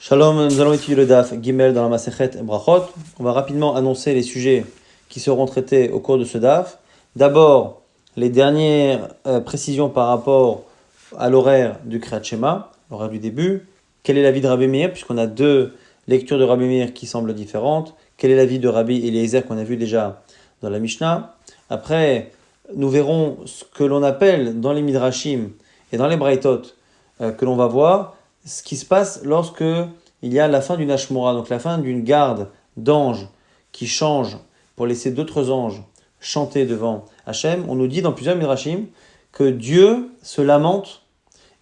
Shalom, nous allons étudier le Daf Gimel dans la Masechet Brachot. On va rapidement annoncer les sujets qui seront traités au cours de ce Daf. D'abord, les dernières précisions par rapport à l'horaire du Kriyat Shema, l'horaire du début. Quel est l'avis de Rabbi Meir, puisqu'on a deux lectures de Rabbi Meir qui semblent différentes. Quel est l'avis de Rabbi Eliezer qu'on a vu déjà dans la Mishnah. Après, nous verrons ce que l'on appelle dans les Midrashim et dans les Braithot que l'on va voir, ce qui se passe lorsque il y a la fin d'une Ashmora, donc la fin d'une garde d'anges qui change pour laisser d'autres anges chanter devant Hachem. On nous dit dans plusieurs Midrashim que Dieu se lamente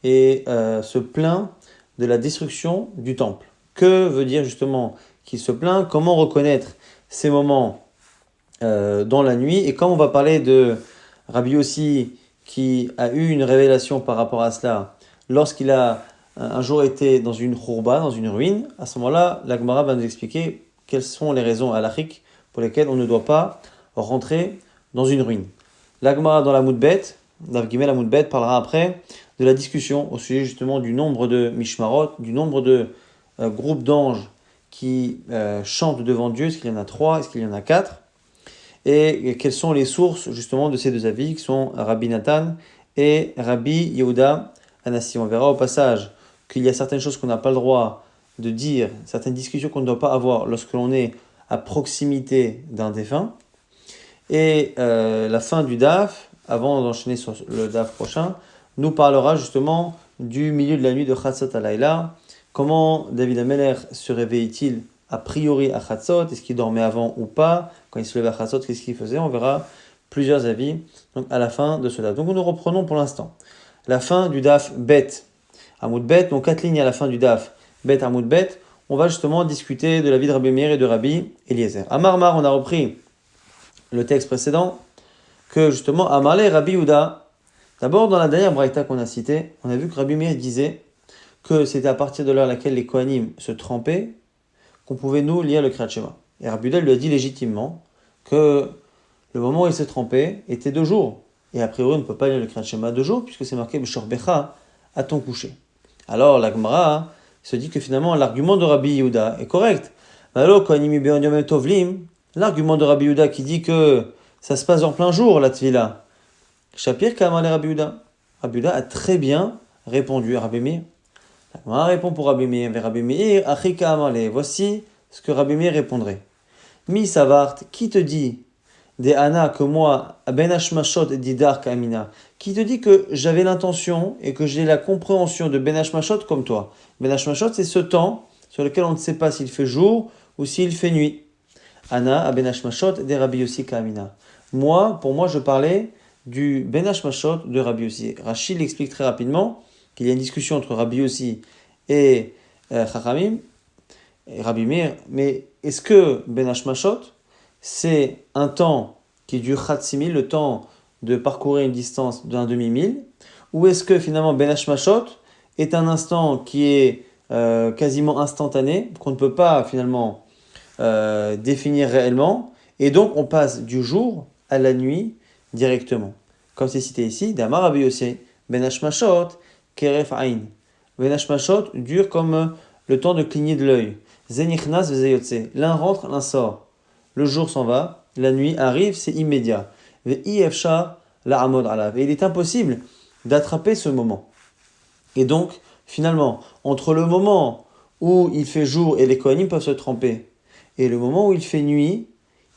et se plaint de la destruction du temple. Que veut dire justement qu'il se plaint? Comment reconnaître ces moments dans la nuit? Et quand on va parler de Rabbi Yossi qui a eu une révélation par rapport à cela, lorsqu'il a un jour été dans une khourba, dans une ruine, à ce moment-là, la Gemara va nous expliquer quelles sont les raisons halachiques pour lesquelles on ne doit pas rentrer dans une ruine. La Gemara dans la Moudbet, Daf Gimel la Moudbet, parlera après de la discussion au sujet justement du nombre de mishmarot, du nombre de groupes d'anges qui chantent devant Dieu. Est-ce qu'il y en a 3? Est-ce qu'il y en a 4? Et quelles sont les sources justement de ces deux avis qui sont Rabbi Nathan et Rabbi Yehuda Anassi. On verra au passage qu'il y a certaines choses qu'on n'a pas le droit de dire, certaines discussions qu'on ne doit pas avoir lorsque l'on est à proximité d'un défunt. Et la fin du DAF, avant d'enchaîner sur le DAF prochain, nous parlera justement du milieu de la nuit de Chatzot Alayla. Comment David Ameler se réveillait-il a priori à Chatzot? Est-ce qu'il dormait avant ou pas? Quand il se levait à Chatzot, qu'est-ce qu'il faisait? On verra plusieurs avis donc, à la fin de ce DAF. Donc nous reprenons pour l'instant la fin du DAF Bet. Amoud Bet, donc 4 lignes à la fin du DAF Bet Amoud Bet. On va justement discuter de la vie de Rabbi Meir et de Rabbi Eliezer. À Marmar, on a repris le texte précédent que justement Amarle Rabbi Yehuda. D'abord, dans la dernière braïta qu'on a citée, on a vu que Rabbi Meir disait que c'était à partir de l'heure à laquelle les Kohanim se trempaient qu'on pouvait nous lire le Kriyat Shema. Et Rabbi Yehuda lui a dit légitimement que le moment où il se trempait était 2 jours. Et a priori, on ne peut pas lire le Kriyat Shema 2 jours puisque c'est marqué B'shor Becha à ton coucher. Alors la Gemara se dit que finalement l'argument de Rabbi Yehuda est correct. Alors l'argument de Rabbi Yehuda qui dit que ça se passe en plein jour la Tvila. Shapir Kamale Rabbi Yehuda. Rabbi Yehuda a très bien répondu à Rabbi Meir. La Gemara répond pour Rabbi Meir. Mais Rabbi Meir, Achi Kamale. Voici ce que Rabbi Meir répondrait. Mi Savart, qui te dit des Anna que moi, Ben Hashmashot Didar Kamina, qui te dit que j'avais l'intention et que j'ai la compréhension de Ben Hashmashot comme toi. Ben Hashmashot, c'est ce temps sur lequel on ne sait pas s'il fait jour ou s'il fait nuit. Anna, Ben Hashmashot des Rabbi Yossi Kamina. Moi, pour moi, je parlais du Ben Hashmashot de Rabbi Yossi. Rachid l'explique très rapidement qu'il y a une discussion entre Rabbi Yossi et Chachamim et Rabbi Meir. Mais est-ce que Ben Hashmashot c'est un temps qui dure Khatsimil, le temps de parcourir une distance d'un demi-mille, ou est-ce que finalement Ben Hashmashot est un instant qui est quasiment instantané, qu'on ne peut pas finalement définir réellement, et donc on passe du jour à la nuit directement. Comme c'est cité ici, Damar Rabbi Yossi, Ben Hashmashot, Keref Ain. Ben Hashmashot dure comme le temps de cligner de l'œil. Zenichnas Vezeyotse. L'un rentre, l'un sort. Le jour s'en va, la nuit arrive, c'est immédiat. Et il est impossible d'attraper ce moment. Et donc, finalement, entre le moment où il fait jour et les Kohanim peuvent se tremper, et le moment où il fait nuit,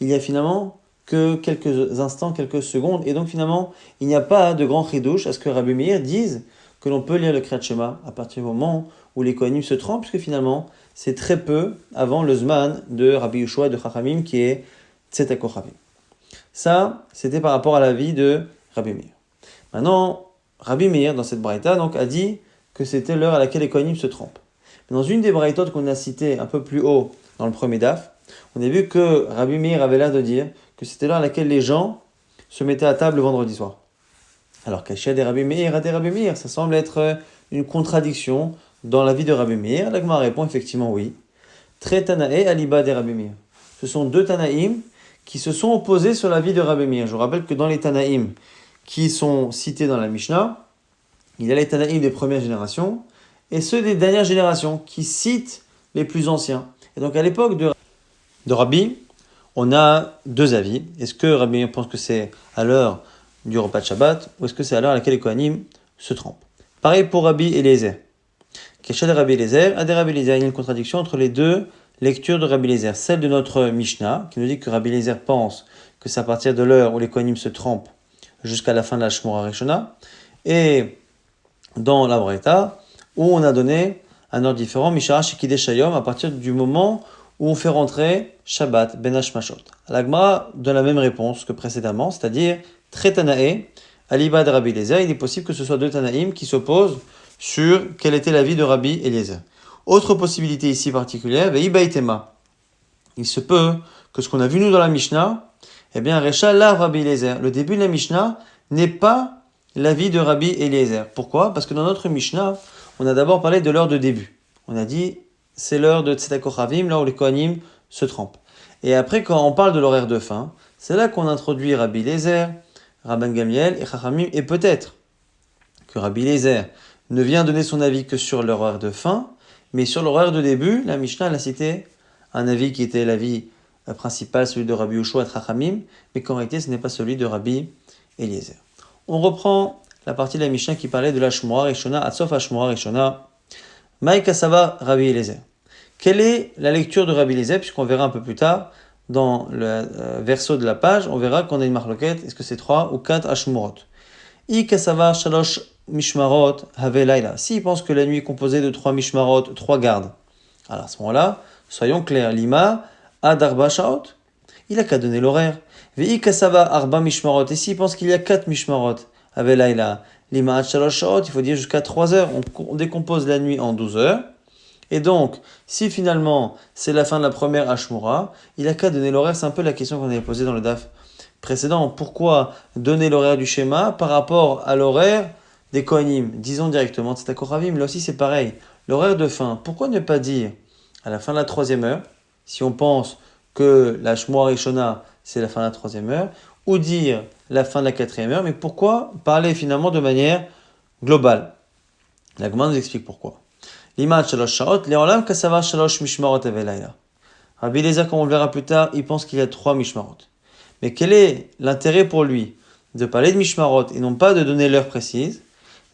il y a finalement que quelques instants, quelques secondes. Et donc, finalement, il n'y a pas de grand chidouche à ce que Rabbi Meir dise que l'on peut lire le Kriyat Shema à partir du moment où les Kohanim se trempent, puisque finalement, c'est très peu avant le Zman de Rabbi Yehoshua et de Chachamim qui est Tzetak Kochavim. Ça, c'était par rapport à la vie de Rabbi Meir. Maintenant, Rabbi Meir, dans cette braïta, donc, a dit que c'était l'heure à laquelle les Kohanim se trempent. Mais dans une des braïtotes qu'on a citées un peu plus haut dans le premier daf, on a vu que Rabbi Meir avait l'air de dire que c'était l'heure à laquelle les gens se mettaient à table le vendredi soir. Alors, Kachia des Rabbi Meir à des Rabbi Meir, ça semble être une contradiction dans la vie de Rabbi Meir. La Gemara répond effectivement oui. Tre Tanae aliba des Rabbi Meir. Ce sont 2 Tanaïm qui se sont opposés sur la vie de Rabbi Meir. Je vous rappelle que dans les Tanaïm qui sont cités dans la Mishnah, il y a les Tanaïm des premières générations et ceux des dernières générations qui citent les plus anciens. Et donc à l'époque de Rabbi, on a deux avis. Est-ce que Rabbi pense que c'est à l'heure du repas de Shabbat ou est-ce que c'est à l'heure à laquelle les Kohanim se trempent? Pareil pour Rabbi Eliezer. Kesha de Rabbi Eliezer, à des Rabbi Eliezer, il y a une contradiction entre les deux lectures de Rabbi Eliezer. Celle de notre Mishnah, qui nous dit que Rabbi Eliezer pense que c'est à partir de l'heure où les Kohanim se trempent jusqu'à la fin de la Shmora Rishona, et dans la Braïta, où on a donné un ordre différent, Mishara Shekidei Shayom, à partir du moment où on fait rentrer Shabbat Ben Hashmashot. La Gemara donne la même réponse que précédemment, c'est-à-dire Tre Tanae, Aliba de Rabbi Eliezer. Il est possible que ce soit deux Tanaïm qui s'opposent sur quel était l'avis de Rabbi Eliezer. Autre possibilité ici particulière, Veibaitema. Il se peut que ce qu'on a vu nous dans la Mishnah, eh bien, Recha la Rabbi Eliezer. Le début de la Mishnah n'est pas l'avis de Rabbi Eliezer. Pourquoi? Parce que dans notre Mishnah, on a d'abord parlé de l'heure de début. On a dit, c'est l'heure de Tzedek Kochavim, là où les Kohanim se trempent. Et après, quand on parle de l'horaire de fin, c'est là qu'on introduit Rabbi Eliezer, Rabban Gamliel et Chachamim, et peut-être que Rabbi Eliezer ne vient donner son avis que sur l'horaire de fin, mais sur l'horaire de début, la Mishnah a cité un avis qui était l'avis principal, celui de Rabbi Yoshua et Chachamim, mais qu'en réalité ce n'est pas celui de Rabbi Eliezer. On reprend la partie de la Mishnah qui parlait de la Shmora Rishona, Atsof HaShmora Rishona, Maï Kasava Rabbi Eliezer. Quelle est la lecture de Rabbi Eliezer, puisqu'on verra un peu plus tard, dans le verso de la page, on verra qu'on a une marloquette, est-ce que c'est 3 ou 4 Hashmorot. I Kasava Shalosh Mishmarot Have Laila. S'il pense que la nuit est composée de 3 Mishmarot, 3 gardes, alors à ce moment-là, soyons clairs, Lima Ad Arba Shaot, il a qu'à donner l'horaire. Ve'i Kasava Arba Mishmarot, et s'il pense qu'il y a 4 Mishmarot, Have Laila, Lima Ad Shalosh Shaot, il faut dire jusqu'à 3 heures. On décompose la nuit en 12 heures. Et donc, si finalement c'est la fin de la première Hashmora, il a qu'à donner l'horaire. C'est un peu la question qu'on avait posée dans le DAF précédent. Pourquoi donner l'horaire du schéma par rapport à l'horaire des Kohanim? Disons directement Tzedek Kochavim, là aussi c'est pareil. L'horaire de fin, pourquoi ne pas dire à la fin de la troisième heure, si on pense que la Shmora Rishona c'est la fin de la troisième heure, ou dire la fin de la quatrième heure, mais pourquoi parler finalement de manière globale? La Gemara nous explique pourquoi. L'imad shalosh shaot, le'olam kasava shalosh mishmarot avelayla. Rabbi Eliezer, comme on le verra plus tard, il pense qu'il y a 3 mishmarot. Mais quel est l'intérêt pour lui de parler de mishmarot et non pas de donner l'heure précise?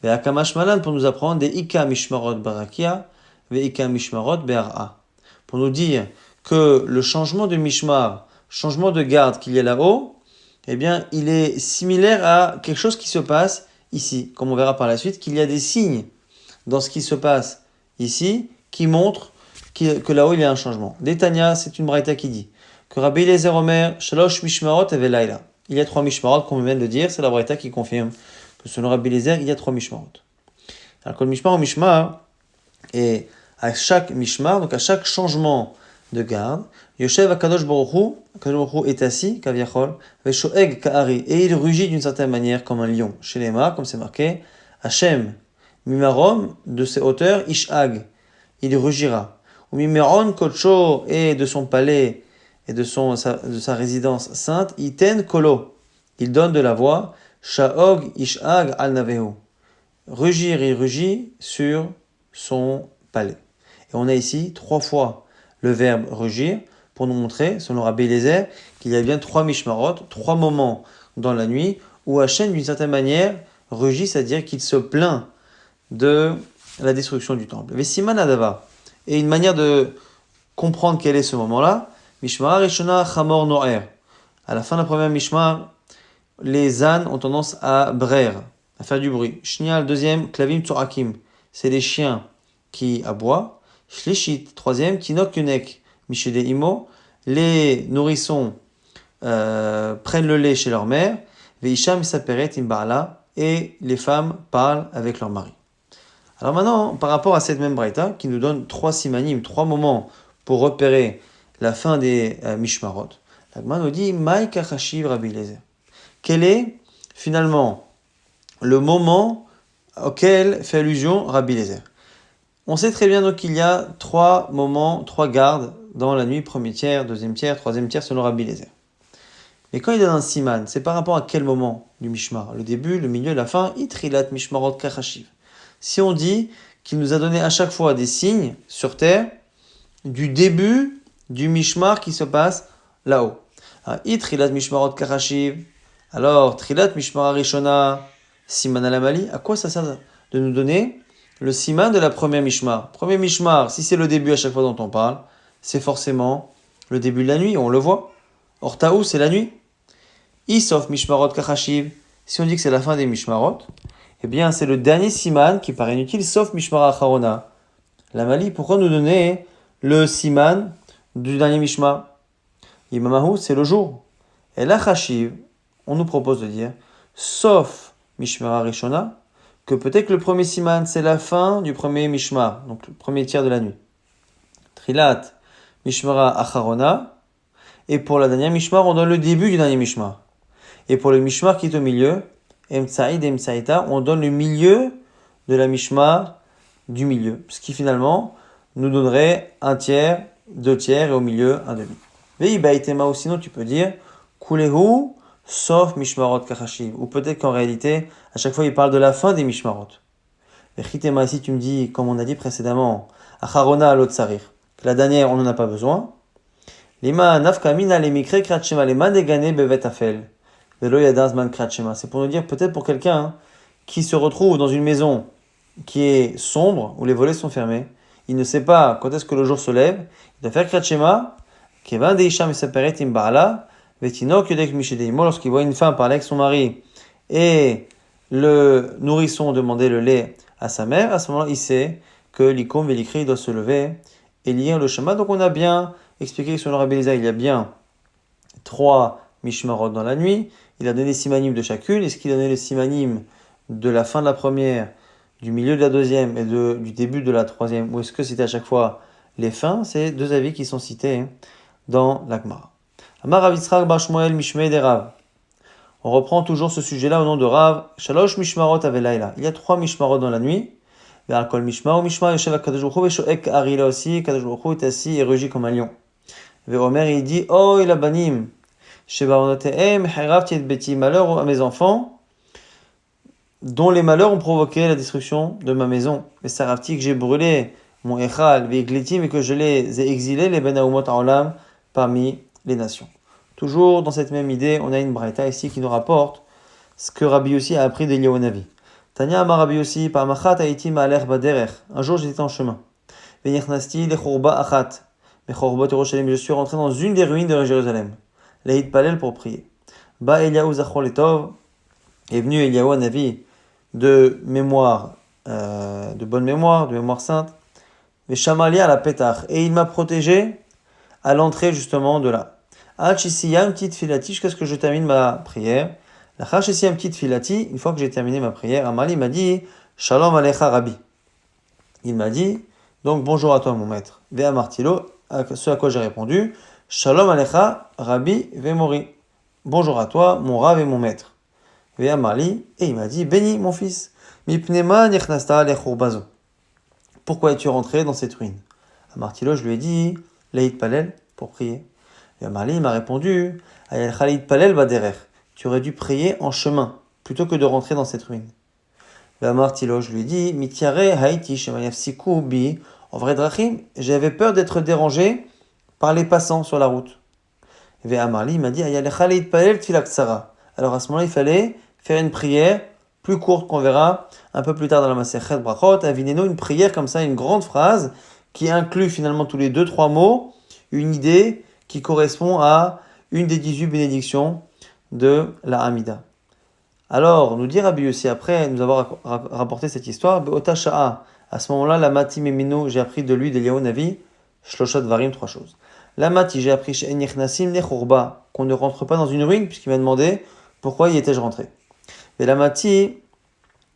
Ve'akamash malan, pour nous apprendre des ika mishmarot barakia, ve'ika mishmarot be'ara. Pour nous dire que le changement de mishmar, changement de garde qu'il y a là-haut, eh bien, il est similaire à quelque chose qui se passe ici. Comme on verra par la suite, qu'il y a des signes dans ce qui se passe ici, qui montre que là-haut il y a un changement. Détania, c'est une braïta qui dit que Rabbi Eliezer Omer, Shalosh Mishmarot Ave Laila. Il y a 3 Mishmarot, comme on vient de le dire, c'est la braïta qui confirme que selon Rabbi Eliezer, il y a 3 Mishmarot. Alors que le Mishmar au Mishmar, et à chaque Mishmar, donc à chaque changement de garde, Yoshev Akadosh Baruch Hu est assis, Kaviachol, Veshoeg Kaari, et il rugit d'une certaine manière comme un lion. Chez les Mar, comme c'est marqué, Hachem, Mimarom, de ses hauteurs, Ishag, il rugira. Ou Mimeron, Kocho, et de son palais et de sa résidence sainte, Iten Kolo, il donne de la voix, Shaog, Ishag, al Navehu. Rugir, il rugit sur son palais. Et on a ici 3 fois le verbe rugir pour nous montrer, selon Rabbi Eliezer, qu'il y a bien 3 mishmarot, 3 moments dans la nuit où Hachem, d'une certaine manière, rugit, c'est-à-dire qu'il se plaint de la destruction du temple. Vesiman Adava. Et une manière de comprendre quel est ce moment-là, Mishmar Rishona Chamor Noer. À la fin de la première Mishmar, les ânes ont tendance à braire, à faire du bruit. Shnia, le deuxième, Klavim Tzorakim. C'est les chiens qui aboient. Shlishit, troisième, Tinok Yunek. Mishede Imo. Les nourrissons prennent le lait chez leur mère. Veisham Saperet Imbala. Et les femmes parlent avec leur mari. Alors maintenant, par rapport à cette même braïta, qui nous donne 3 simanim, 3 moments pour repérer la fin des mishmarot, la Gemara nous dit Maï Kachashiv Rabbi Eliezer. Quel est finalement le moment auquel fait allusion Rabbi Eliezer? On sait très bien donc qu'il y a 3 moments, 3 gardes dans la nuit, premier tiers, deuxième tiers, troisième tiers selon Rabbi Eliezer. Mais quand il est dans un siman, c'est par rapport à quel moment du mishmar? Le début, le milieu, la fin, Itrilat Mishmarot Kachashiv. Si on dit qu'il nous a donné à chaque fois des signes sur terre du début du mishmar qui se passe là-haut. Trilat mishmarot karashiv. Alors, trilat mishmar rishona, siman alamali. À quoi ça sert de nous donner le siman de la première mishmar? Premier mishmar, si c'est le début à chaque fois dont on parle, c'est forcément le début de la nuit, on le voit. Or, taou, c'est la nuit. Isof mishmarot karashiv. Si on dit que c'est la fin des mishmarot, eh bien, c'est le dernier siman qui paraît inutile, sauf mishmar acharona. La Mali, pourquoi nous donner le siman du dernier mishmar? Imamahu, c'est le jour. Et la chashiv, on nous propose de dire, sauf mishmar rishona, que peut-être que le premier siman, c'est la fin du premier mishmar, donc le premier tiers de la nuit. Trilat mishmara acharona, et pour la dernière mishmar, on donne le début du dernier mishmar. Et pour le mishmar qui est au milieu, emtsaïd et emtsaïta, on donne le milieu de la mishmar du milieu. Ce qui finalement nous donnerait un tiers, 2 tiers et au milieu un demi. Veibaïtema ou sinon tu peux dire kulehu sauf mishmarot kachashiv. Ou peut-être qu'en réalité, à chaque fois il parle de la fin des mishmarot. Vechitema ici tu me dis, comme on a dit précédemment, acharona alot sarir, que la dernière on n'en a pas besoin. Lima nafkamina lemikre kratchema lema negane bevet afel. Velo yadazman kratchema. C'est pour nous dire peut-être pour quelqu'un qui se retrouve dans une maison qui est sombre, où les volets sont fermés, il ne sait pas quand est-ce que le jour se lève, il doit faire kratchema, Kevin Deisham et Saperet Imbala, Vetinok Yodek Mishedeimo, lorsqu'il voit une femme parler avec son mari et le nourrisson demander le lait à sa mère, à ce moment-là, il sait que l'Ikom Velikri doit se lever et lire le Shema. Donc on a bien expliqué que sur le Rabbi Eliezer, il y a bien 3 Mishmarot dans la nuit, il a donné les simanim de chacune, est-ce qu'il a donné les simanim de la fin de la première, du milieu de la deuxième et du début de la troisième, ou est-ce que c'était à chaque fois les fins? C'est 2 avis qui sont cités dans la Gemara. Amar Rav Yitzchak bar Shmuel mishmei de Rav. On reprend toujours ce sujet-là au nom de Rav. Shalosh mishmarot avelayla. Il y a 3 mishmarot dans la nuit. Ve'al kol mishmar ou mishmar yoshev HaKadosh Baruch Hu ve'shoek ari là aussi. Kadosh Baruch Hu est assis et rugit comme un lion. Ve'omer il dit oh il abanim shebaronotehem heravti et beti, malheur à mes enfants dont les malheurs ont provoqué la destruction de ma maison. Ve'saravti que j'ai brûlé mon echal ve'igletim et que je les ai exilés les ben haumot ha'olam parmi les nations. Toujours dans cette même idée, on a une braïta ici qui nous rapporte ce que Rabbi Yossi a appris d'Eliyahu Navi. Tanya amar Rabbi Yossi, par machat haïti ma'aler baderer. Un jour j'étais en chemin. Ve'nichnasti lechorba achat. Mechorba Yerushalayim. Je suis rentré dans une des ruines de Jérusalem. Lahid palel pour prier. Ba Eliyahu zachor letov. Est venu Eliyahu Navi de mémoire, de bonne mémoire, de mémoire sainte. Ve'shamali à la petach. Et il m'a protégé à l'entrée justement de là. Hachisiyam petite filati, jusqu'à ce que je termine ma prière. La hachisiyam petite filati, une fois que j'ai terminé ma prière, Amali m'a dit Shalom alecha Rabbi. Il m'a dit donc bonjour à toi mon maître. Vea martilo, ce à quoi j'ai répondu Shalom alecha Rabbi Vemori. Bonjour à toi mon Rav et mon maître. Vea Mali, et il m'a dit béni mon fils. Mipnema nechnasta lechurbazo. Pourquoi es-tu rentré dans cette ruine? À Martilo, je lui ai dit Leïd Palel, pour prier. Et Amali m'a répondu, Ayal Khalid Palel Baderer, tu aurais dû prier en chemin, plutôt que de rentrer dans cette ruine. Et Martilo, je lui ai dit, Mitiare Haïti Shemayafsiku Bi, en vrai drachim, j'avais peur d'être dérangé par les passants sur la route. Et Amali m'a dit, Ayal Khalid Palel Tfilak Tsara. Alors à ce moment-là, il fallait faire une prière plus courte qu'on verra un peu plus tard dans la Masechet Brachot, Avineno, une prière comme ça, une grande phrase, qui inclut finalement tous les 2-3 mots, une idée qui correspond à une des 18 bénédictions de la Hamida. Alors, nous dit Rabbi Yossi, après nous avoir rapporté cette histoire, Be'ota Sha'a, à ce moment-là, la Mati Memino, j'ai appris de lui, d'Eliyahu Navi, Shloshat Varim, 3 choses. La Mati, j'ai appris chez Enyechnasim Nechurba, qu'on ne rentre pas dans une ruine, puisqu'il m'a demandé pourquoi y étais-je rentré. Et la Mati,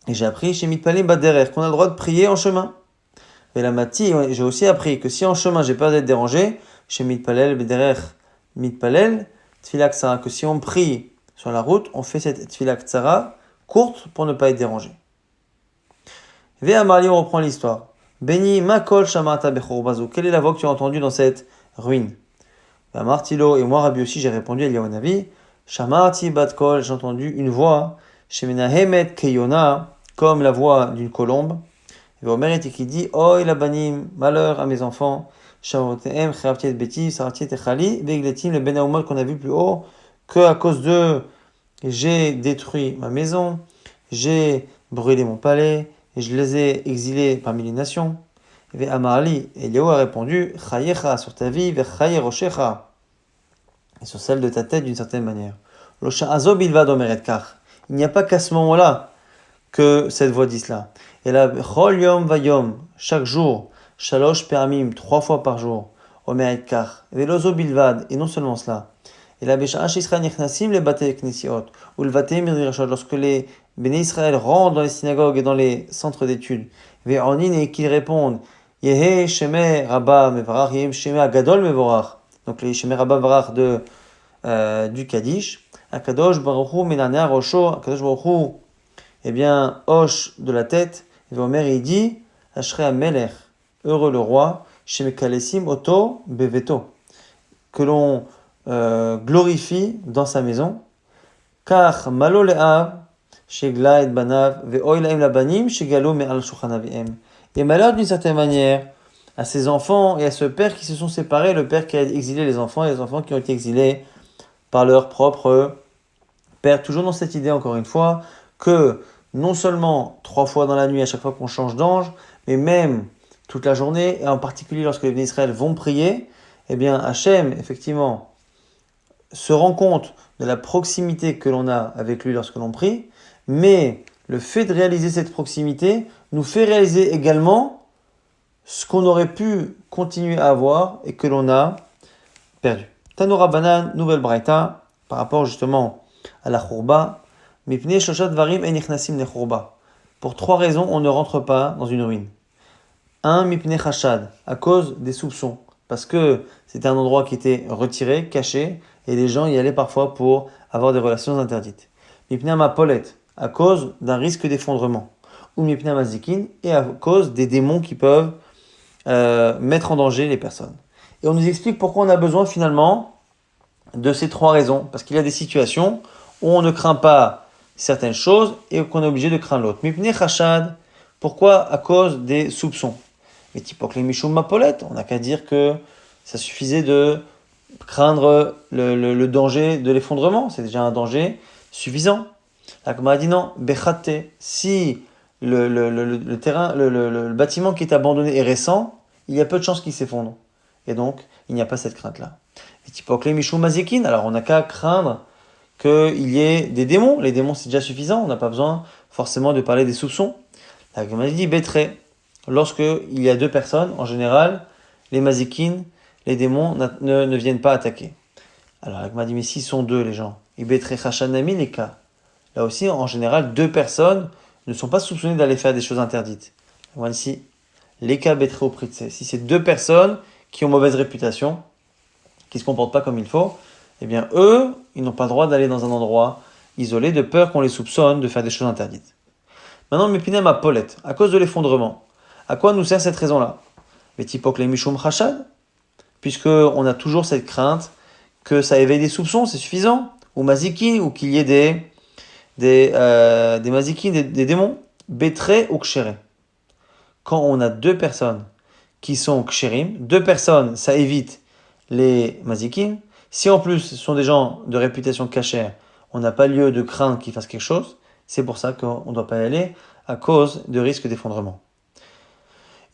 j'ai appris chez Mitpalim Baderer, qu'on a le droit de prier en chemin. Et la Mati, j'ai aussi appris que si en chemin j'ai peur d'être dérangé, chez Mitpalel, Bederer, Mitpalel, Tfilak Tsara, que si on prie sur la route, on fait cette Tfilak Tsara courte pour ne pas être dérangé. Vea Marli, on reprend l'histoire. Béni Makol Shamarta Bechorbazo, quelle est la voix que tu as entendue dans cette ruine? Martilo et moi, Rabbi aussi, j'ai répondu à Eliyahu Navi, Shamarti Batkol, j'ai entendu une voix, chez Menahemet Keyona, comme la voix d'une colombe. Et Omer était qui dit, oh il abanim, malheur à mes enfants, Shavotehem, Kheraptiet Beti, Saratiet Echali, Vegletim, le Ben Haumot qu'on a vu plus haut, que à cause d'eux, j'ai détruit ma maison, j'ai brûlé mon palais, et je les ai exilés parmi les nations. Et Amarli, Eliaou a répondu, Chayecha, sur ta vie, Vechaye Roshecha, et sur celle de ta tête d'une certaine manière. Losha Azob il va domeret kach. Il n'y a pas qu'à ce moment-là que cette voix dit cela. Et là, Chol Yom Vayom, chaque jour, Shalosh Peramim, 3 fois par jour, Omeret kach, Velozo Bilvad, et non seulement cela. Et là, Beshash Israël Nichnasim, les Bate Knesiot, ou le Vate Midrashot, lorsque les Béné Israël rentrent dans les synagogues et dans les centres d'études, Ve'onin, et qu'ils répondent, Yehe Sheme Rabba Mevarach, Yehe Sheme Agadol Mevorach, donc les Sheme Rabba Mevarach du Kaddish, Akadosh Baruch Hu Menanea Rosho, Akadosh Baruch Hu, eh bien, hoche de la tête, et Omer il dit, Ashrei Amelech, heureux le roi, Shemekalesim Oto Beveto, que l'on glorifie dans sa maison, car Malo Le'av, Shegla et Banav, Ve'oy Laim Labanim, Shegalo Me'al Shulchan Avihem. Et malheur d'une certaine manière à ses enfants et à ce père qui se sont séparés, le père qui a exilé les enfants et les enfants qui ont été exilés par leur propre père. Toujours dans cette idée, encore une fois, que non seulement 3 fois dans la nuit, à chaque fois qu'on change d'ange, mais même toute la journée, et en particulier lorsque les bénis Israël vont prier, eh bien Hachem, effectivement, se rend compte de la proximité que l'on a avec lui lorsque l'on prie, mais le fait de réaliser cette proximité nous fait réaliser également ce qu'on aurait pu continuer à avoir et que l'on a perdu. Tanora Banan, nouvelle braïta, par rapport justement à la khourba. Mipnei shoshat varim en nichnasim le khourba. Pour 3 raisons, on ne rentre pas dans une ruine. 1, mipnei chashad, à cause des soupçons. Parce que c'était un endroit qui était retiré, caché, et les gens y allaient parfois pour avoir des relations interdites. Mipnei mapolet, à cause d'un risque d'effondrement. Ou mipnei mazikin, et à cause des démons qui peuvent mettre en danger les personnes. Et on nous explique pourquoi on a besoin finalement de ces 3 raisons. Parce qu'il y a des situations où on ne craint pas certaines choses et qu'on est obligé de craindre l'autre. Mipnei chashad, pourquoi? À cause des soupçons. Mais typok les mishum mapolet, on n'a qu'à dire que ça suffisait de craindre le danger de l'effondrement. C'est déjà un danger suffisant. La Gemara dit non, bechate, si le terrain, le bâtiment qui est abandonné est récent, il y a peu de chances qu'il s'effondre. Et donc, il n'y a pas cette crainte-là. Et typokle mishum mazikin, alors on n'a qu'à craindre qu'il y ait des démons. Les démons, c'est déjà suffisant, on n'a pas besoin forcément de parler des soupçons. La Gemara dit betre, lorsque il y a 2 personnes, en général, les mazikin, les démons ne viennent pas attaquer. Alors la Gemara dit, mais s'ils sont 2 les gens, betre chashanami les cas. Là aussi, en général, 2 personnes ne sont pas soupçonnées d'aller faire des choses interdites. Voilà ici, les cas betre au pritse. Si c'est 2 personnes qui ont mauvaise réputation, qui ne se comportent pas comme il faut, eh bien eux, ils n'ont pas le droit d'aller dans un endroit isolé de peur qu'on les soupçonne de faire des choses interdites. Maintenant, mépinem à Paulette, à cause de l'effondrement. À quoi nous sert cette raison-là? Mais typok les mishum chashad, puisqu'on a toujours cette crainte que ça éveille des soupçons, c'est suffisant. Ou maziki, ou qu'il y ait des maziki, des démons. Betre ou kshéré. Quand on a 2 personnes qui sont kshérim, 2 personnes, ça évite les mazikim. Si en plus ce sont des gens de réputation cachère, on n'a pas lieu de craindre qu'ils fassent quelque chose. C'est pour ça qu'on ne doit pas y aller à cause de risque d'effondrement.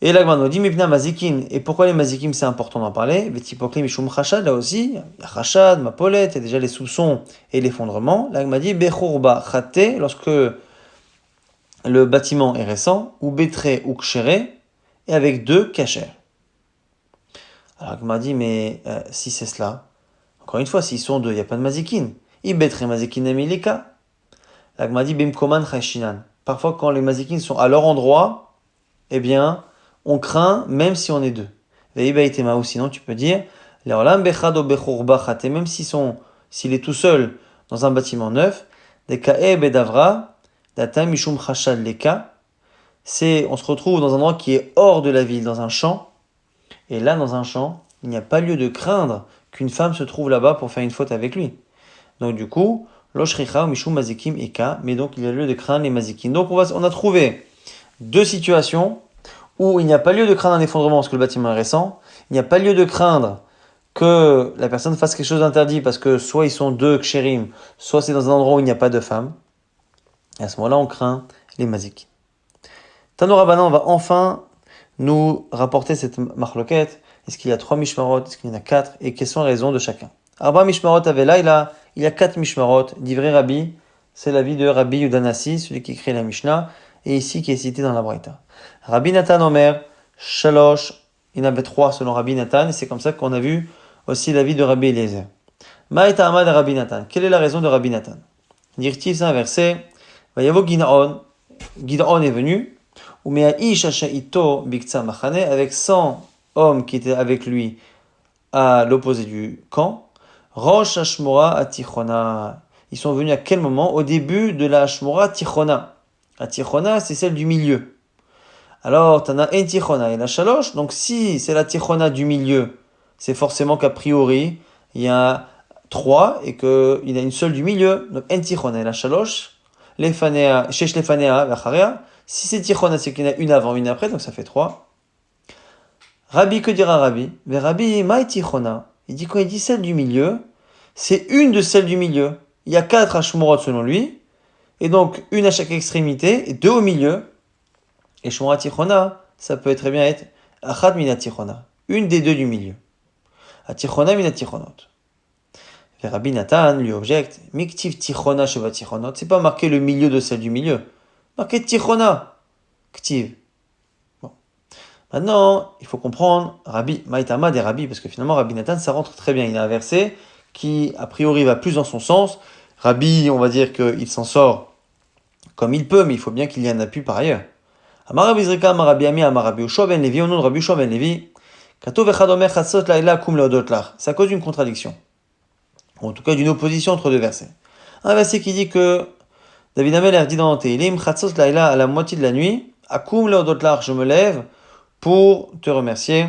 Et la Gemara nous dit mipna mazikin. Et pourquoi les mazikim c'est important d'en parler? Vetipokli mishum chashad, là aussi, il y a chashad, mapolet, il y a déjà les soupçons et l'effondrement. La Gemara dit bechurba chate, lorsque le bâtiment est récent, ou betre ou kshéré, et avec 2 cachères. Alors il m'a dit, mais si c'est cela, encore une fois, s'ils sont 2, il n'y a pas de mazikin. Ibetre mazikin amilika. La m'a dit, bimkoman chayshinan. Parfois, quand les mazikin sont à leur endroit, eh bien, on craint, même si on est 2. Veibaitema, ou sinon, tu peux dire, leolam bechado bechurba chate, même s'il est tout seul dans un bâtiment neuf, des kae bedavra, data mishum chashad leka, on se retrouve dans un endroit qui est hors de la ville, dans un champ. Et là, dans un champ, il n'y a pas lieu de craindre qu'une femme se trouve là-bas pour faire une faute avec lui. Donc du coup, loshricha ou mishum mazikim eka, mais donc il y a lieu de craindre les mazikim. Donc on a trouvé 2 situations où il n'y a pas lieu de craindre un effondrement parce que le bâtiment est récent, il n'y a pas lieu de craindre que la personne fasse quelque chose d'interdit parce que soit ils sont deux kshérim, soit c'est dans un endroit où il n'y a pas de femmes. Et à ce moment-là, on craint les mazik. Tano Rabbanan, on va enfin nous rapporter cette marloquette. Est-ce qu'il y a 3 mishmarot? Est-ce qu'il y en a 4? Et quelles sont les raisons de chacun? Arba mishmarot avela, il y a 4 mishmarot. D'ivrei Rabbi, c'est l'avis de Rabbi Yudanassi, celui qui écrit la Mishnah, et ici qui est cité dans la Braïta. Rabbi Nathan Omer, Shalosh, il y en avait 3 selon Rabbi Nathan, et c'est comme ça qu'on a vu aussi l'avis de Rabbi Eliezer. Ma'eta Amad Rabbi Nathan. Quelle est la raison de Rabbi Nathan? Dirtiv, c'est un verset. Vayavo Gideon. Gideon est venu. Umea'ish ito bikza machane, avec 100 hommes qui étaient avec lui à l'opposé du camp. Rosh Hashmora à Tichona. Ils sont venus à quel moment? Au début de la Hashmora Tichona. La Tichona, c'est celle du milieu. Alors, t'en as un Tichona et la Shalosh. Donc, si c'est la Tichona du milieu, c'est forcément qu'a priori, il y a 3 et qu'il y a une seule du milieu. Donc, un Tichona et la Shalosh. Shesh Lefanea, Vacharea. Si c'est Tichona, c'est qu'il y en a une avant, une après, donc ça fait 3. Rabbi, que dira Rabbi? Mais Rabbi, Maï Tichona. Il dit, quand il dit celle du milieu, c'est une de celles du milieu. Il y a 4 Hashmorot selon lui, et donc une à chaque extrémité, et 2 au milieu. Et Shmora Tichona, ça peut très bien être Achad Mina Tichona, une des 2 du milieu. Atichona Mina Tichonot. Et Rabbi Nathan lui objecte, Miktiv Tichona Sheva Tichonot, c'est pas marqué le milieu de celle du milieu, marqué Tichona, Ktiv. Bon. Maintenant, il faut comprendre Rabbi Maïtama des Rabbi, parce que finalement Rabbi Nathan, ça rentre très bien. Il a un verset qui, a priori, va plus dans son sens. Rabbi, on va dire qu'il s'en sort comme il peut, mais il faut bien qu'il y ait un appui par ailleurs. Amarabi Zrika, Amarabi Ami, Amarabi Ushua ben Levi, au nom de Rabbi Ushua ben Levi, Kato vechadomer chatzot laila kum leodotlach. C'est à cause d'une contradiction. Ou en tout cas d'une opposition entre 2 versets. Un verset qui dit que David Ameller dit dans Tehilim, chatzot laila à la moitié de la nuit, akum leodotlach, je me lève pour te remercier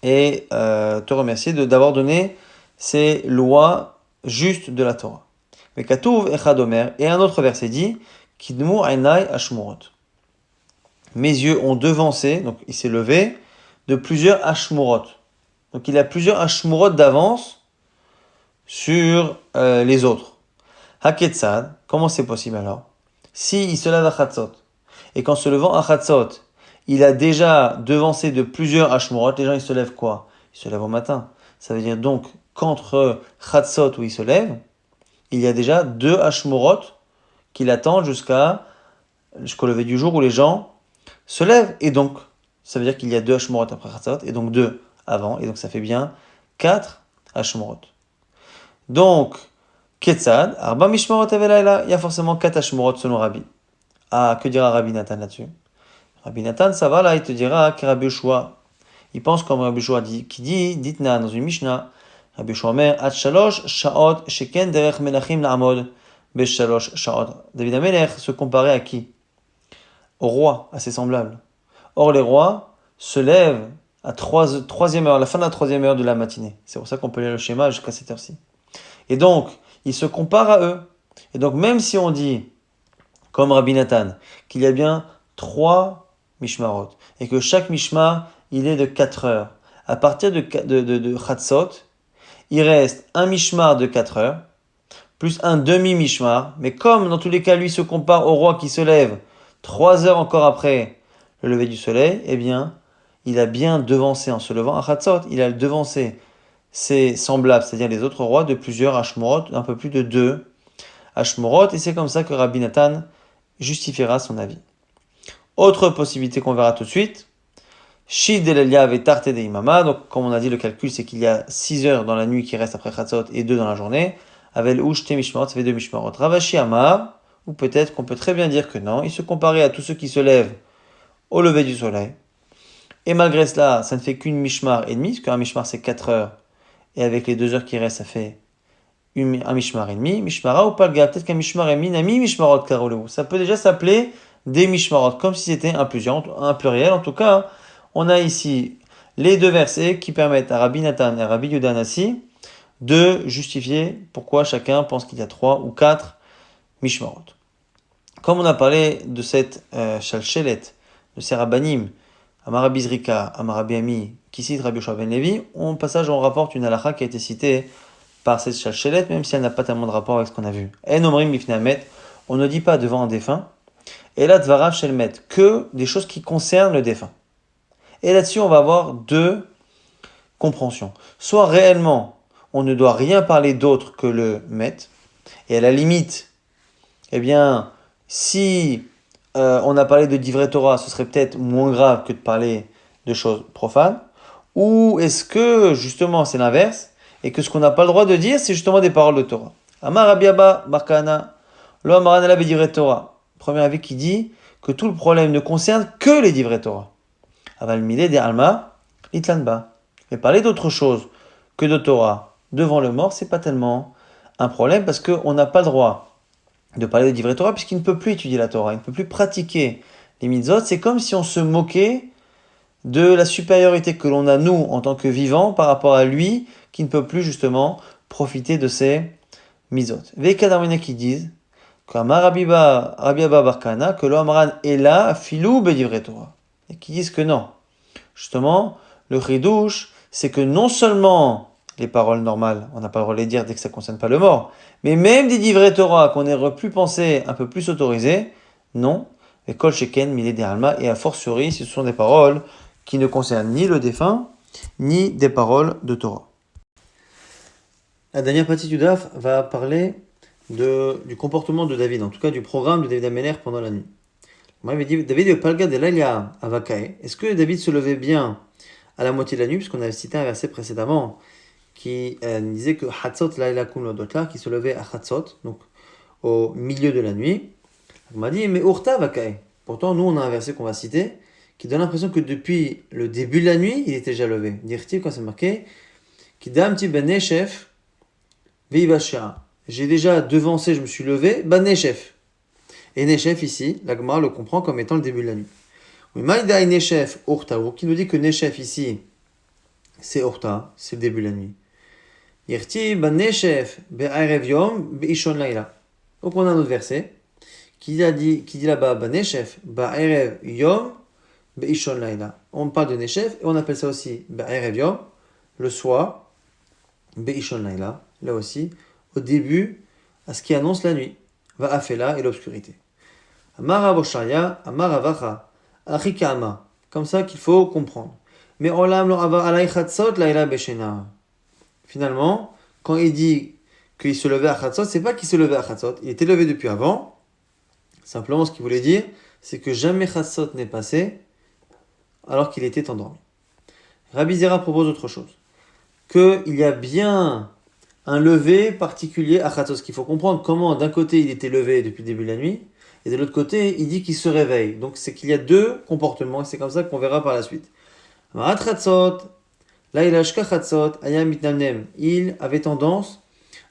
et te remercier d'avoir donné ces lois justes de la Torah. Mais Katouv Echadomer, et un autre verset dit, Kidmu Ainai Ashmurot. Mes yeux ont devancé, donc il s'est levé, de plusieurs Ashmurot. Donc il a plusieurs Ashmurot d'avance sur les autres. Haketsad, comment c'est possible alors? Si il se lève à Chatzot, et qu'en se levant à Chatzot, il a déjà devancé de plusieurs Hashmorot, les gens ils se lèvent quoi? Ils se lèvent au matin. Ça veut dire donc qu'entre Chatzot où il se lève, il y a déjà 2 Hashmorot qui l'attendent jusqu'au lever du jour où les gens se lèvent. Et donc, ça veut dire qu'il y a 2 Hashmorot après Chatzot, et donc 2 avant, et donc ça fait bien 4 Hashmorot. Donc, Ketzad, Arba Mishmarot Avelaila, il y a forcément 4 Hashmorot selon Rabbi. Ah, que dira Rabbi Nathan là-dessus? Rabbi Nathan, ça va là, il te dira que Rabbi Yoshua, il pense comme Rabbi Yoshua qui dit, Ditna dans une Mishnah, Rabbi Yoshua mer, At Shalosh Shaot Sheken Derech Melachim La'amod Beshalosh Shaot. David Amelech se comparait à qui? Au roi, à ses semblables. Or, les rois se lèvent à 3e heure, à la fin de la 3e heure de la matinée. C'est pour ça qu'on peut lire le schéma jusqu'à cette heure-ci. Et donc, il se compare à eux. Et donc, même si on dit, comme Rabbi Nathan, qu'il y a bien 3 Mishmarot, et que chaque Mishmar, il est de 4 heures. À partir de Chatzot, il reste un Mishmar de 4 heures, plus un demi-Mishmar, mais comme dans tous les cas, lui se compare au roi qui se lève 3 heures encore après le lever du soleil, eh bien, il a bien devancé en se levant à Chatzot, il a devancé ses semblables, c'est-à-dire les autres rois, de plusieurs Hashmorot, un peu plus de 2 Hashmorot, et c'est comme ça que Rabbi Nathan justifiera son avis. Autre possibilité qu'on verra tout de suite, Shid Deleliav et Tarte de Imama, donc comme on a dit, le calcul c'est qu'il y a 6 heures dans la nuit qui reste après Chatzot et 2 dans la journée, avec Ushte Mishmarot, ça fait 2 Mishmarot. Ravashi Amar, ou peut-être qu'on peut très bien dire que non, il se comparait à tous ceux qui se lèvent au lever du soleil, et malgré cela, ça ne fait qu'une Mishmar et demi, parce qu'un Mishmar c'est 4 heures, et avec les 2 heures qui restent, ça fait un Mishmar et demi, Mishmara ou Palga, peut-être qu'un Mishmar et demi, Nami Mishmarot Karoleu, ça peut déjà s'appeler des Mishmarot, comme si c'était un pluriel. En tout cas, on a ici les 2 versets qui permettent à Rabbi Nathan et à Rabbi Yudanassi de justifier pourquoi chacun pense qu'il y a 3 ou 4 Mishmarot. Comme on a parlé de cette Shalchelet, de ces Rabbanim, Amarabi Zrika, Amarabi Ami, qui cite Rabbi Yoshua ben Levi, au passage on rapporte une halakha qui a été citée par cette Chalchelet, même si elle n'a pas tellement de rapport avec ce qu'on a vu. En Omrim Bifnamet, on ne dit pas devant un défunt, et là Dvarav Shelmet, que des choses qui concernent le défunt. Et là-dessus on va avoir deux compréhensions. Soit réellement, on ne doit rien parler d'autre que le Met, et à la limite, eh bien, si on a parlé de Divrei Torah, ce serait peut-être moins grave que de parler de choses profanes. Ou est-ce que, justement, c'est l'inverse, et que ce qu'on n'a pas le droit de dire, c'est justement des paroles de Torah. Amar Rabbi Abba bar Kahana, lo amaran ala b'divrei Torah. Premier avis qui dit que tout le problème ne concerne que les Divrei Torah. Aval milé de alma, litlanba. Mais parler d'autre chose que de Torah devant le mort, c'est pas tellement un problème, parce qu'on n'a pas le droit de parler de Divrei Torah, puisqu'il ne peut plus étudier la Torah, il ne peut plus pratiquer les mitzvot. C'est comme si on se moquait de la supériorité que l'on a, nous, en tant que vivants, par rapport à lui, qui ne peut plus, justement, profiter de ces mitzvot. Vekadamene qui disent, comme Rabbi Abba bar Kahana, que l'Omran est là, filou b'divrei Torah. Et qui disent que non. Justement, le chidouche, c'est que non seulement les paroles normales, on n'a pas le droit de les dire dès que ça ne concerne pas le mort, mais même des divrei Torah qu'on aurait pu penser un peu plus autorisés, non. Et kol sheken milé de alma, et a fortiori, ce sont des paroles qui ne concernent ni le défunt, ni des paroles de Torah. La dernière partie du Daf va parler du comportement de David, en tout cas du programme de David Améler pendant la nuit. Moi, il m'a dit, David Palga de Laïlia Avakae. Est-ce que David se levait bien à la moitié de la nuit, puisqu'on avait cité un verset précédemment qui disait que Hatzot Laïla Kum Lodotla, qui se levait à Hatzot, donc au milieu de la nuit. On m'a dit, mais Urta Avakae. Pourtant, nous, on a un verset qu'on va citer qui donne l'impression que depuis le début de la nuit, il était déjà levé. Dire-t-il quand c'est marqué, Kidamti Ben Neshef Veivashia. J'ai déjà devancé, je me suis levé, Ben Neshef. Et Neshef ici, la Gemara le comprend comme étant le début de la nuit. Oui, Maïdaï Neshef Urtaou, qui nous dit que Neshef ici, c'est Urta, c'est le début de la nuit. Yerti Ben Neshef Be'arev Yom Be'ishon Laila. Donc on a un autre verset qui dit là-bas Ben Neshef Be'arev Yom Be'ishon Laila. On parle de Neshef et on appelle ça aussi Be'arev Yom, le soir, Be'ishon Laila, là aussi, au début, à ce qui annonce la nuit. Va'afela et l'obscurité. Amara Boshaya, Amara Vacha, Achikama. Comme ça qu'il faut comprendre. Mais Olam lo ava alay chatzot laila beshena. Finalement, quand il dit qu'il se levait à chatzot, c'est pas qu'il se levait à chatzot. Il était levé depuis avant. Simplement, ce qu'il voulait dire, c'est que jamais chatzot n'est passé alors qu'il était endormi. Rabbi Zera propose autre chose. Qu'il y a bien un lever particulier à Chatzot. Qu'il faut comprendre comment, d'un côté, il était levé depuis le début de la nuit, et de l'autre côté, il dit qu'il se réveille. Donc, c'est qu'il y a deux comportements, et c'est comme ça qu'on verra par la suite. Il avait tendance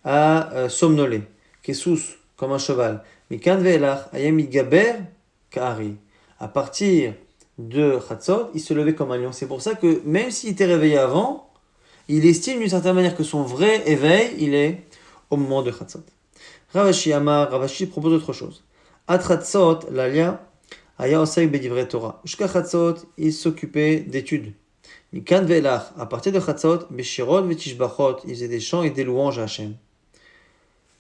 à somnoler, Kessus, comme un cheval. À partir de Chatzot, il se levait comme un lion. C'est pour ça que, même s'il était réveillé avant, il estime d'une certaine manière que son vrai éveil, il est au moment de Chatzot. Ravashi propose autre chose. At Chatzot, l'alia, aya osek bedivrei Torah. Jusqu'à Chatzot, il s'occupait d'études. Mikan ve'elach, à partir de Chatzot, beshirot ve'tishbachot, il faisait des chants et des louanges à Hashem.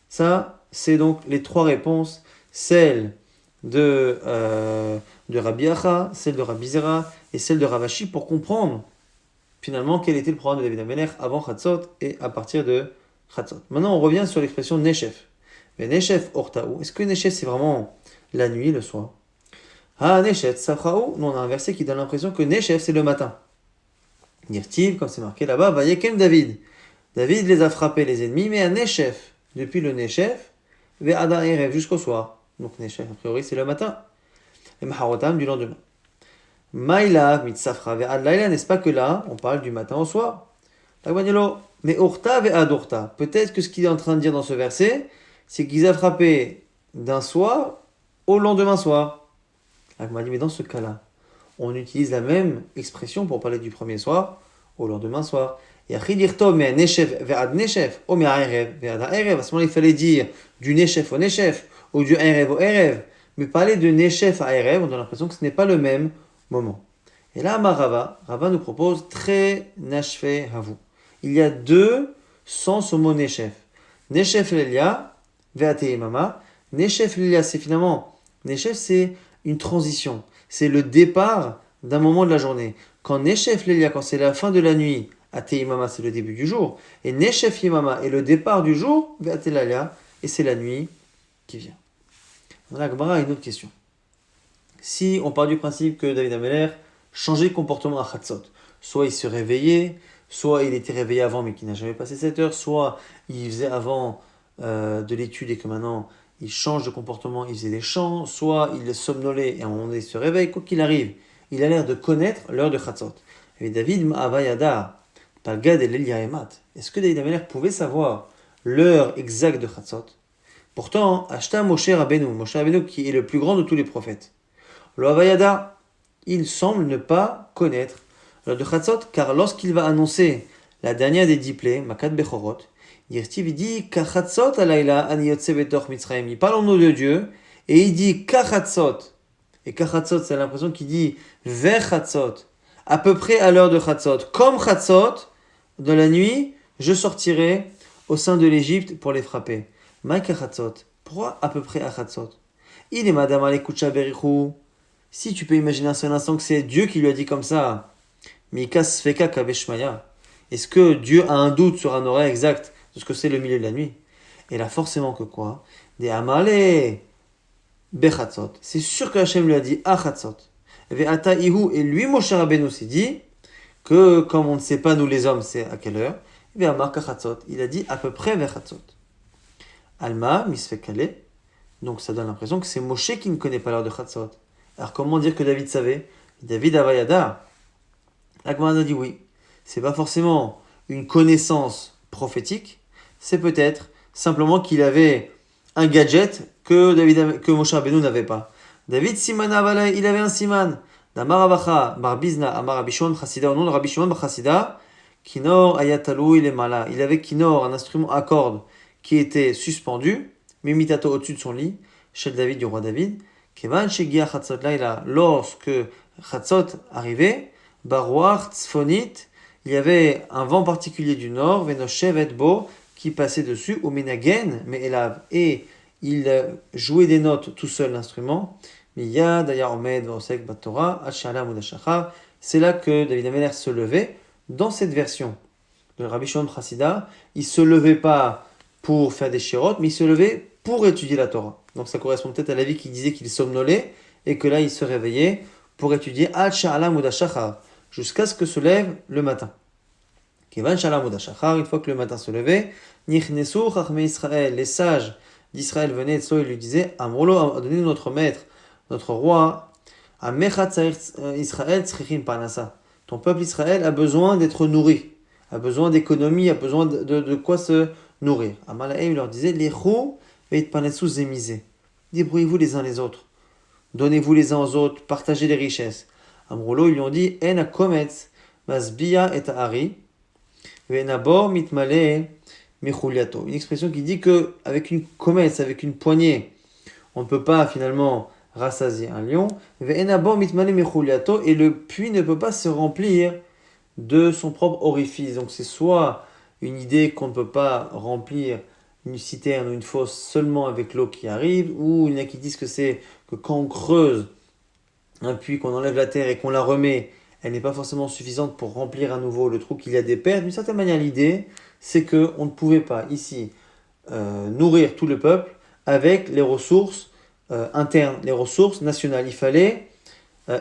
Ça, c'est donc les trois réponses, celle de Rabbi Acha, celle de Rabbi Zera et celle de Ravashi pour comprendre finalement quel était le programme de David Améler avant Chatzot et à partir de Chatzot. Maintenant, on revient sur l'expression Neshef. Mais Neshef Ortaou, est-ce que Neshef c'est vraiment la nuit, le soir? Ah, Neshef Safraou, non, on a un verset qui donne l'impression que Neshef c'est le matin. Dirtiv, comme c'est marqué là-bas, Vayekem David. David les a frappés, les ennemis, mais à Neshef, depuis le Neshef, Ve'ada Erev, jusqu'au soir. Donc Neshef, a priori, c'est le matin. Et Maharotam, du lendemain. Maïla, Mitsafra, Ve'ad Laila, n'est-ce pas que là, on parle du matin au soir? Mais Urta, Ve'ad Urta. Peut-être que ce qu'il est en train de dire dans ce verset, c'est qu'ils a frappé d'un soir au lendemain soir. Agma dit, mais dans ce cas-là, on utilise la même expression pour parler du premier soir au lendemain soir. Et après dire mais neshef ve'ad neshef, ou mais erev ve'ad erev. À ce moment-là, il fallait dire du neshef au neshef, ou du erev au erev. Mais parler de neshef à erev, on a l'impression que ce n'est pas le même moment. Et là, Rava nous propose très nashfe havu. Il y a deux sens au mot neshef. Neshef lelia, veate mama. Neshef lelia, c'est finalement, neshef c'est une transition. C'est le départ d'un moment de la journée. Quand neshef lelia, quand c'est la fin de la nuit, ate mama, c'est le début du jour. Et neshef yemama est le départ du jour, veate lelia, et c'est la nuit qui vient. On a une autre question. Si on part du principe que David Ameller changeait de comportement à Chatzot, soit il se réveillait, soit il était réveillé avant mais qui n'a jamais passé 7 heures, soit il faisait avant de l'étude et que maintenant il change de comportement, il faisait des chants, soit il somnolait et à un moment donné il se réveille, quoi qu'il arrive, il a l'air de connaître l'heure de Chatzot. Et David Ma'avayada, Palgad et l'Eliaemat, est-ce que David Ameller pouvait savoir l'heure exacte de Chatzot? Pourtant, Ashta Moshe Rabbeinu qui est le plus grand de tous les prophètes, le Havayada, il semble ne pas connaître l'heure de Chatzot, car lorsqu'il va annoncer la dernière des 10 plaies, Makat Bechorot, il dit Kachatzot alayla ani yotze betoch Mitzrayim. Il parle au nom de Dieu et il dit Kachatzot. Et Kachatzot, c'est l'impression qu'il dit vers Chatzot, à peu près à l'heure de Chatzot. Comme Chatzot, de la nuit, je sortirai au sein de l'Égypte pour les frapper. Ma Kachatzot. Pourquoi à peu près à Chatzot? Il est Madame Alekucha Berichou. Si tu peux imaginer un seul instant que c'est Dieu qui lui a dit comme ça, Mikas Feka Kaveshmaya, est-ce que Dieu a un doute sur un horaire exact de ce que c'est le milieu de la nuit? Et là, forcément que quoi? Des Amale Bechatzot. C'est sûr que Hachem lui a dit Achatzot. Ve'ata Ihu, et lui, Moshe Rabbeinu s'est dit que, comme on ne sait pas, nous les hommes, c'est à quelle heure? Ve'amar Kachatzot. Il a dit à peu près Vechatzot. Alma, Misfekale. Donc ça donne l'impression que c'est Moshe qui ne connaît pas l'heure de Chatzot. Alors comment dire que David savait? David Avayada. L'Agmara dit oui. C'est pas forcément une connaissance prophétique, c'est peut-être simplement qu'il avait un gadget que Moshe Rabbeinu n'avait pas. David Siman Avalai, il avait un siman. Damar Avacha, Barbizna, Amar Rabbi Shimon Chassida, au nom de Rabbi Shimon Chassida, Kinor Ayatalou, il est mala. Il avait Kinor, un instrument à cordes qui était suspendu, Mimitato au-dessus de son lit, chez David, du roi David. Kevan Shegia Chatzot Laila, lorsque Chatzot arrivait, Barouach Tzfonit, il y avait un vent particulier du nord, Venoshev et Bo, qui passait dessus, au Menagen, mais Elav, et il jouait des notes tout seul l'instrument. Miya, Daya Omed, Vaosek, Batora, Hachala, Mudashachar. C'est là que David Ameller se levait. Dans cette version de Rabbi Shimon Chassida, il ne se levait pas pour faire des shirotes, mais il se levait pour étudier la Torah. Donc ça correspond peut-être à l'avis qui disait qu'il somnolait et que là il se réveillait pour étudier Ad Sha'ala Mudashachar, jusqu'à ce que se lève le matin. Kevan Sha'ala Mudashachar, une fois que le matin se levait, Nichnesu Chachmei Israël, les sages d'Israël venaient de Tso et lui disaient Amrolo, donnez-nous notre maître, notre roi, Amechat Israël Tzrichin Parnasa. Ton peuple Israël a besoin d'être nourri, a besoin d'économie, a besoin de quoi se nourrir. Amalaïm leur disait Lechu veit Parnasu Zemizé. Débrouillez-vous les uns les autres. Donnez-vous les uns aux autres, partagez les richesses. Amrolo, ils lui ont dit En akometz masbia et ari, venabor mitmale mechuliato. Une expression qui dit que avec une comète, avec une poignée, on ne peut pas finalement rassasier un lion. Venabor mitmale mechuliato, et le puits ne peut pas se remplir de son propre orifice. Donc c'est soit une idée qu'on ne peut pas remplir une citerne ou une fosse seulement avec l'eau qui arrive, ou il y en a qui disent que c'est que quand on creuse un puits, qu'on enlève la terre et qu'on la remet, elle n'est pas forcément suffisante pour remplir à nouveau le trou, qu'il y a des pertes. D'une certaine manière, l'idée, c'est qu'on ne pouvait pas ici nourrir tout le peuple avec les ressources internes, les ressources nationales. Il fallait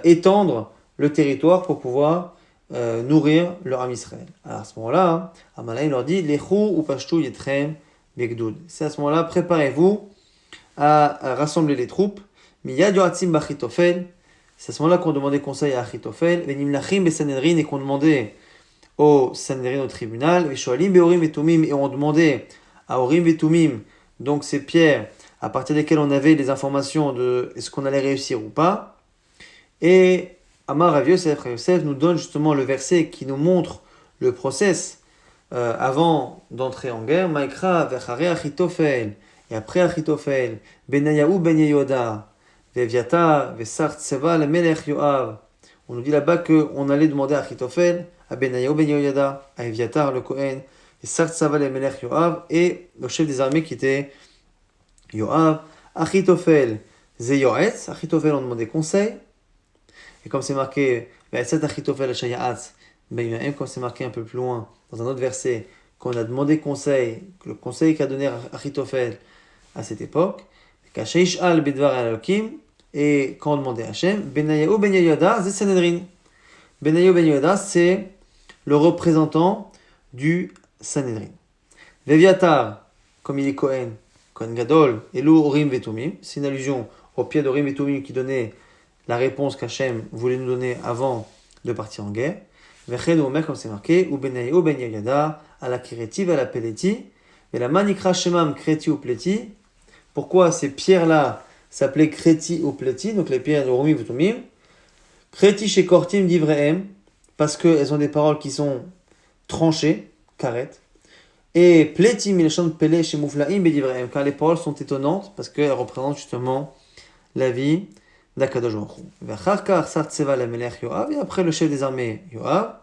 étendre le territoire pour pouvoir nourrir leur âme Israël. Alors à ce moment-là, Amalai leur dit Lechou ou Pashtou Yetrem Begdoud. C'est à ce moment-là, préparez-vous à rassembler les troupes. Miyad Yoatzim Bachitofel. C'est à ce moment-là qu'on demandait conseil à Achitophel. Venimlachim Besanedrin, et qu'on demandait au Sanedrin, au tribunal. Veshoalim Beorim Vetumim, et on demandait à Orim Vetumim, donc ces pierres à partir desquelles on avait les informations de est-ce qu'on allait réussir ou pas. Et Amar Rav Yosef nous donne justement le verset qui nous montre le process avant d'entrer en guerre. Maïkra vechare Achitophel, et après Achitophel, Benayahu ben Yehoda, Veviata, Vesar Tseva le Melech Yoav. On nous dit là-bas qu'on allait demander à Achitophel, à Benayahu Ben Yehoyada, à Eviatar le Kohen, et Sartsaval et Melech Yoav, et le chef des armées qui était Yoav. Achitophel, c'est Yoetz. Achitophel, on demandait conseil. Et comme c'est marqué, Achitophel Shayatz, même comme c'est marqué un peu plus loin, dans un autre verset, qu'on a demandé conseil, que le conseil qu'a donné Achitophel à cette époque, Kasheish al Bidvar Elokim, et quand on demandait à Hachem, Benayahu Ben Yehoyada, c'est Sanhedrin. Benayahu Ben Yehoyada, c'est le représentant du Sanhedrin. Veviatar, comme il est Kohen, Kohen Gadol, Elu Orim Vetumim, c'est une allusion au pied d'Orim Vetumim qui donnait la réponse qu'Hachem voulait nous donner avant de partir en guerre. Vechen Omer, comme c'est marqué, ou Benayahu Ben Yehoyada, à la Kireti, à la Peleti, et la Manikra Shemam Kreti ou Pleti. Pourquoi ces pierres-là s'appelaient Kreti ou Pleti, donc les pierres de Orim Vetumim? Kreti chez Kortim d'Ivrehem, parce qu'elles ont des paroles qui sont tranchées, carrettes. Et Pleti Milchon Pele chez Mouflaim Bedivrehem, car les paroles sont étonnantes, parce qu'elles représentent justement la vie d'Akadosh Baruch Hu. V'acharkar Sartseva la Melech Yoav, et après le chef des armées Yoav,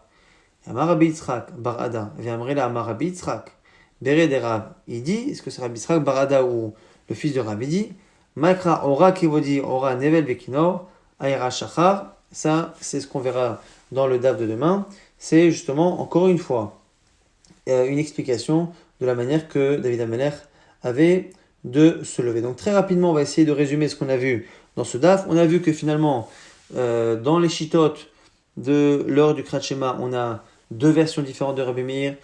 Amar Rabbi Yitzchak Bar Ada, V'amrela Amar Rabbi Yitzchak, Bere de Rav, il dit, est-ce que c'est Rabbi Yitzchak Bar Ada ou le fils de Rav, il dit, Makra Ora Kivodi Ora Nevel Vekinor, Aira Shachar, ça c'est ce qu'on verra dans le DAF de demain, c'est justement encore une fois une explication de la manière que David Amelech avait de se lever. Donc très rapidement, on va essayer de résumer ce qu'on a vu dans ce DAF. On a vu que finalement, dans les chitotes de l'heure du Krat Shema, on a deux versions différentes de Rabbi Meir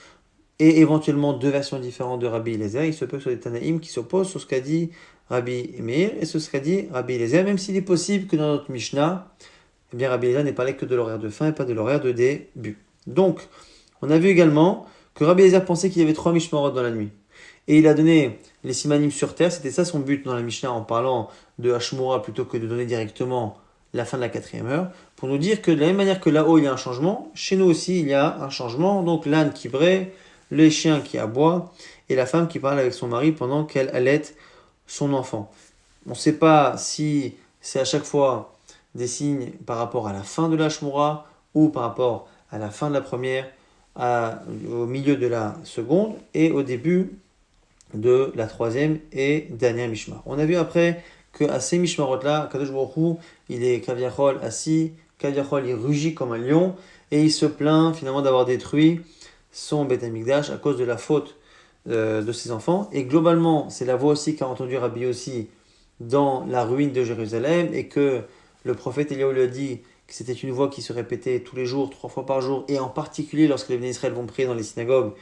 et éventuellement deux versions différentes de Rabbi Eliezer. Il se peut que ce soit des Tanaïm qui s'opposent sur ce qu'a dit Rabbi Meir et sur ce qu'a dit Rabbi Eliezer, même s'il est possible que dans notre Mishnah, eh bien Rabbi Eliezer n'ait parlé que de l'horaire de fin et pas de l'horaire de début. Donc, on a vu également que Rabbi Eliezer pensait qu'il y avait 3 Mishmarot dans la nuit. Et il a donné les simanim sur terre, c'était ça son but dans la Mishnah en parlant de Hashmura plutôt que de donner directement la fin de la 4e heure, pour nous dire que de la même manière que là-haut il y a un changement, chez nous aussi il y a un changement, donc l'âne qui braie, les chiens qui aboient, et la femme qui parle avec son mari pendant qu'elle allaite son enfant. On ne sait pas si c'est à chaque fois des signes par rapport à la fin de la Hashmura ou par rapport à la fin de la première, au milieu de la seconde et au début de la 3e et dernière Mishmar. On a vu après qu'à ces Mishmarot-là, Kadosh Baruch Hu, il est Kaviachol assis, Kaviachol il rugit comme un lion et il se plaint finalement d'avoir détruit son Beth Amikdash à cause de la faute de ses enfants. Et globalement, c'est la voix aussi qu'a entendu Rabbi aussi dans la ruine de Jérusalem et que le prophète Eliyahu lui a dit que c'était une voix qui se répétait tous les jours, 3 fois par jour, et en particulier lorsque les Béné Israël vont prier dans les synagogues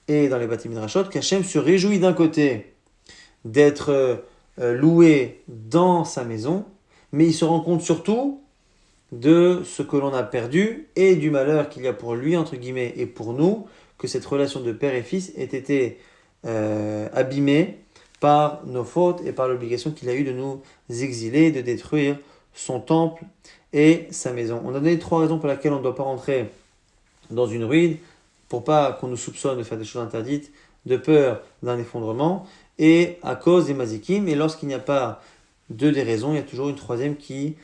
et dans les Bati Midrashot, qu'Hachem se réjouit d'un côté d'être loué dans sa maison, mais il se rend compte surtout de ce que l'on a perdu et du malheur qu'il y a pour lui, entre guillemets, et pour nous, que cette relation de père et fils ait été abîmée par nos fautes et par l'obligation qu'il a eue de nous exiler, de détruire son temple et sa maison. On a donné 3 raisons pour lesquelles on ne doit pas rentrer dans une ruine, pour pas qu'on nous soupçonne de faire des choses interdites, de peur d'un effondrement, et à cause des mazikim. Et lorsqu'il n'y a pas deux des raisons, il y a toujours une 3e qui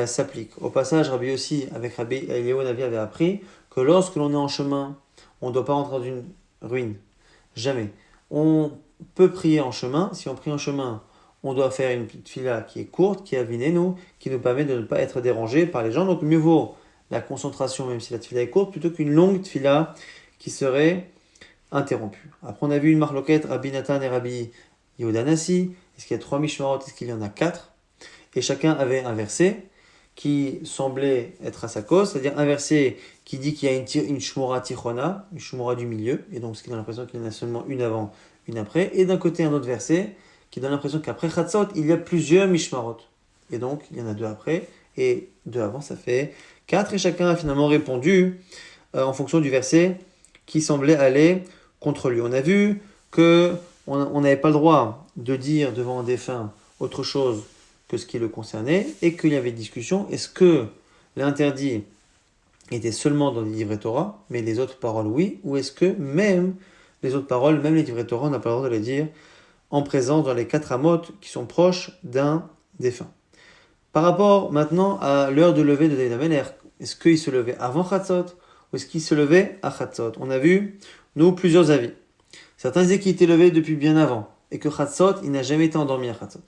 s'applique. Au passage, Rabbi aussi, avec Rabbi Eliyahu Navi, avait appris que lorsque l'on est en chemin, on ne doit pas rentrer dans une ruine. Jamais. On peut prier en chemin. Si on prie en chemin, on doit faire une petite fila qui est courte, qui est avinée, qui nous permet de ne pas être dérangé par les gens. Donc mieux vaut la concentration, même si la tfila est courte, plutôt qu'une longue tfila qui serait interrompue. Après, on a vu une marloquette, Rabbi Nathan et Rabbi Yehuda Nassi. Est-ce qu'il y a 3 Mishmarot? Est-ce qu'il y en a 4? Et chacun avait un verset qui semblait être à sa cause, c'est-à-dire un verset qui dit qu'il y a une Shmura Tichona, une Shmura du milieu, et donc ce qui donne l'impression qu'il y en a seulement une avant, une après, et d'un côté un autre verset qui donne l'impression qu'après Chatzot, il y a plusieurs Mishmarot. Et donc, il y en a 2 après, et 2 avant, ça fait 4, et chacun a finalement répondu en fonction du verset qui semblait aller contre lui. On a vu qu'on n'avait pas le droit de dire devant un défunt autre chose que ce qui le concernait, et qu'il y avait discussion. Est-ce que l'interdit était seulement dans les livrets Torah, mais les autres paroles oui, ou est-ce que même les autres paroles, même les livrets Torah, on n'a pas le droit de les dire en présence dans les 4 amotes qui sont proches d'un défunt. Par rapport maintenant à l'heure de lever de David Amelech, Est-ce qu'il se levait avant Chatzot ou est-ce qu'il se levait à Chatzot? On a vu, nous, plusieurs avis. Certains disaient qu'il était levé depuis bien avant et que Chatzot, il n'a jamais été endormi à Chatzot.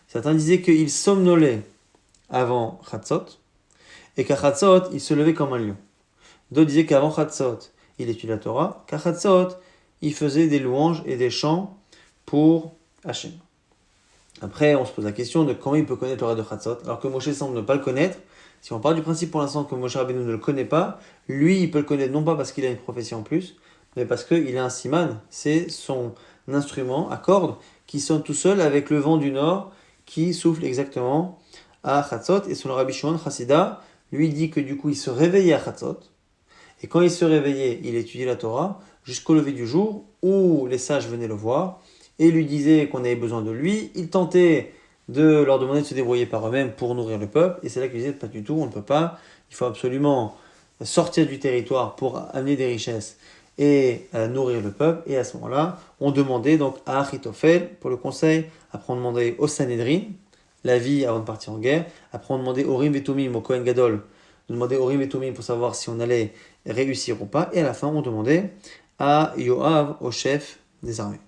Certains disaient qu'il somnolait avant Chatzot et qu'à Chatzot, il se levait comme un lion. D'autres disaient qu'avant Chatzot, il étudiait la Torah, qu'à Chatzot, il faisait des louanges et des chants pour Hachem. Après, on se pose la question de comment il peut connaître le Torah de Chatzot, alors que Moshe semble ne pas le connaître. Si on part du principe pour l'instant que Moshe Rabbeinu ne le connaît pas, lui, il peut le connaître non pas parce qu'il a une prophétie en plus, mais parce qu'il a un siman, c'est son instrument à cordes qui sonne tout seul avec le vent du nord qui souffle exactement à Chatzot. Et son Rabbi Shimon Chassida, lui, dit que du coup, il se réveillait à Chatzot. Et quand il se réveillait, il étudiait la Torah jusqu'au lever du jour où les sages venaient le voir et lui disaient qu'on avait besoin de lui. Il tentait de leur demander de se débrouiller par eux-mêmes pour nourrir le peuple. Et c'est là qu'il disait, pas du tout, on ne peut pas. Il faut absolument sortir du territoire pour amener des richesses et nourrir le peuple. Et à ce moment-là, on demandait donc à Achitophel pour le conseil. Après, on demandait au Sanhédrin, la vie avant de partir en guerre. Après, on demandait au Rim et Tumim, au Kohen Gadol, de demander au Rim et Tumim pour savoir si on allait réussir ou pas. Et à la fin, on demandait à Yoav, au chef des armées.